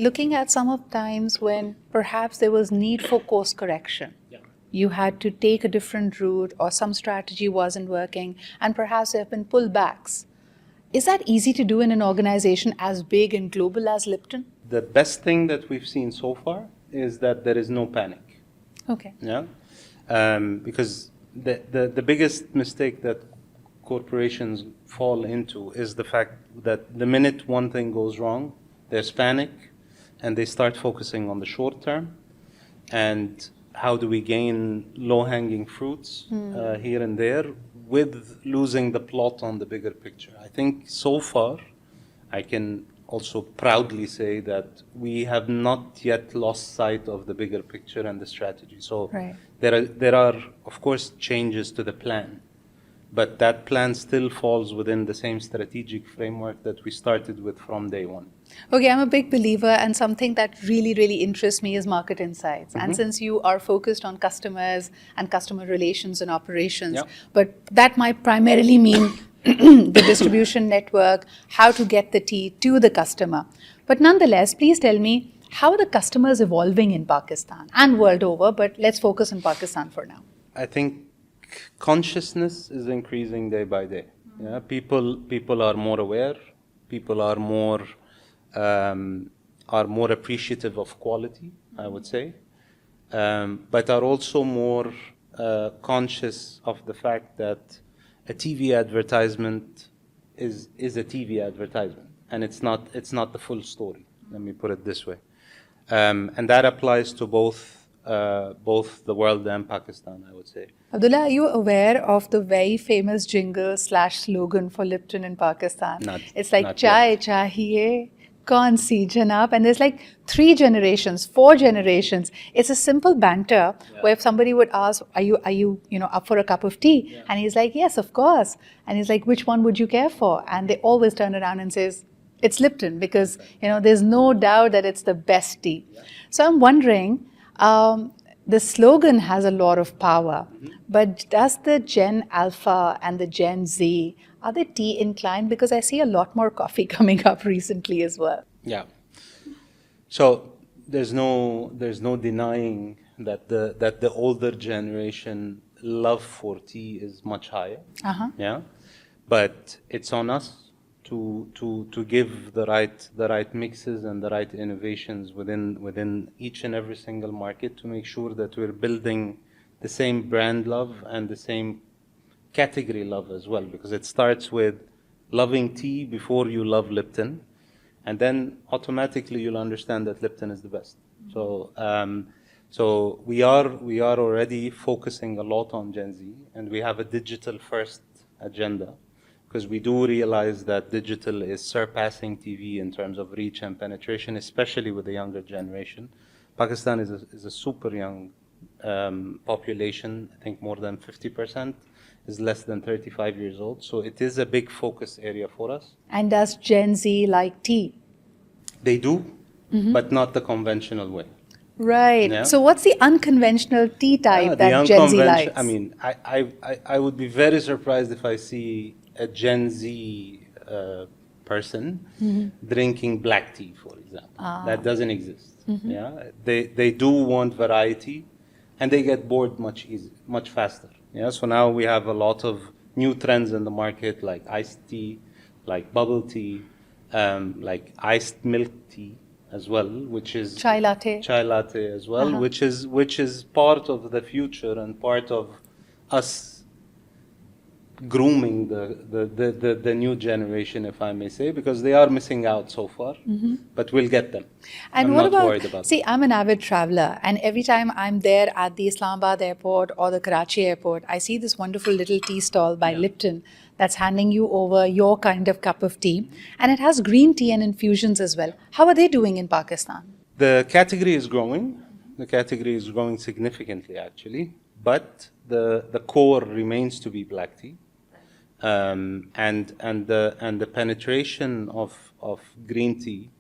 looking at some of times when perhaps there was need for course correction. You had to take a different route or some strategy wasn't working and perhaps there have been pullbacks. Is that easy to do in an organization as big and global as Lipton? The best thing that we've seen so far is that there is no panic. Okay. Yeah, because the biggest mistake that corporations fall into is the fact that the minute one thing goes wrong, there's panic, and they start focusing on the short term, and how do we gain low-hanging fruits here and there with losing the plot on the bigger picture. I think so far, I can also proudly say that we have not yet lost sight of the bigger picture and the strategy. So there are, of course, changes to the plan, but that plan still falls within the same strategic framework that we started with from day one. Okay, I'm a big believer, and something that really, really interests me is market insights. And since you are focused on customers and customer relations and operations, but that might primarily mean the distribution network, how to get the tea to the customer. But nonetheless, please tell me, how are the customers evolving in Pakistan and world over? But let's focus on Pakistan for now. I think consciousness is increasing day by day. Yeah, people are more aware. People are more appreciative of quality, I would say, but are also more conscious of the fact that a TV advertisement is a TV advertisement, and it's not the full story. Let me put it this way, and that applies to both the world and Pakistan, I would say. Abdulla, are you aware of the very famous jingle / slogan for Lipton in Pakistan? It's like chai chahiye, kaun si janab, and there's like 3 generations, 4 generations. It's a simple banter where if somebody would ask, are you up for a cup of tea? And he's like, yes, of course. And he's like, which one would you care for? And they always turn around and says, it's Lipton, because there's no doubt that it's the best tea. So I'm wondering, the slogan has a lot of power, but does the Gen Alpha and the Gen Z, are they tea inclined? Because I see a lot more coffee coming up recently as well. Yeah. So there's no denying that the older generation love for tea is much higher. Yeah, but it's on us to give the right mixes and the right innovations within each and every single market to make sure that we're building the same brand love and the same category love as well, because it starts with loving tea before you love Lipton, and then automatically you'll understand that Lipton is the best. So we are already focusing a lot on Gen Z, and we have a digital first agenda, because we do realize that digital is surpassing TV in terms of reach and penetration, especially with the younger generation. Pakistan is a super young population. I think more than 50% is less than 35 years old. So it is a big focus area for us. And does Gen Z like tea? They do, but not the conventional way. Right. Yeah. So what's the unconventional tea type that Gen Z likes? I mean, I would be very surprised if I see a Gen Z person drinking black tea, for example. That doesn't exist. Yeah, they do want variety, and they get bored much faster. Yeah, so now we have a lot of new trends in the market, like iced tea, like bubble tea, like iced milk tea as well, which is chai latte as well, which is part of the future and part of us grooming the new generation, if I may say, because they are missing out so far, but we'll get them. And I'm what not worried about see, I'm an avid traveler, and every time I'm there at the Islamabad airport or the Karachi airport, I see this wonderful little tea stall by Lipton that's handing you over your kind of cup of tea, and it has green tea and infusions as well. How are they doing in Pakistan? The category is growing. The category is growing significantly, actually, but the core remains to be black tea. And the penetration of green tea,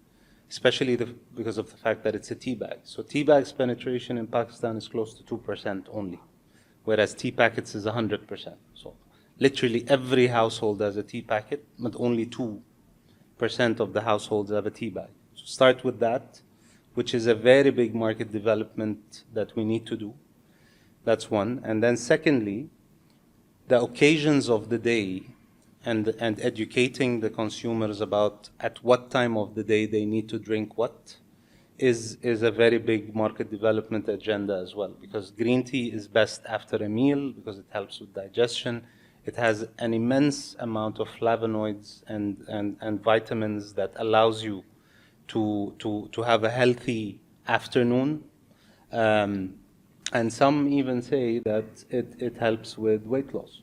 especially because of the fact that it's a tea bag. So tea bags penetration in Pakistan is close to 2% only, whereas tea packets is 100%. So literally every household has a tea packet, but only 2% of the households have a tea bag. So start with that, which is a very big market development that we need to do. That's one. And then secondly, the occasions of the day and educating the consumers about at what time of the day they need to drink what is a very big market development agenda as well, because green tea is best after a meal because it helps with digestion. It has an immense amount of flavonoids and vitamins that allows you to have a healthy afternoon. And some even say that it helps with weight loss.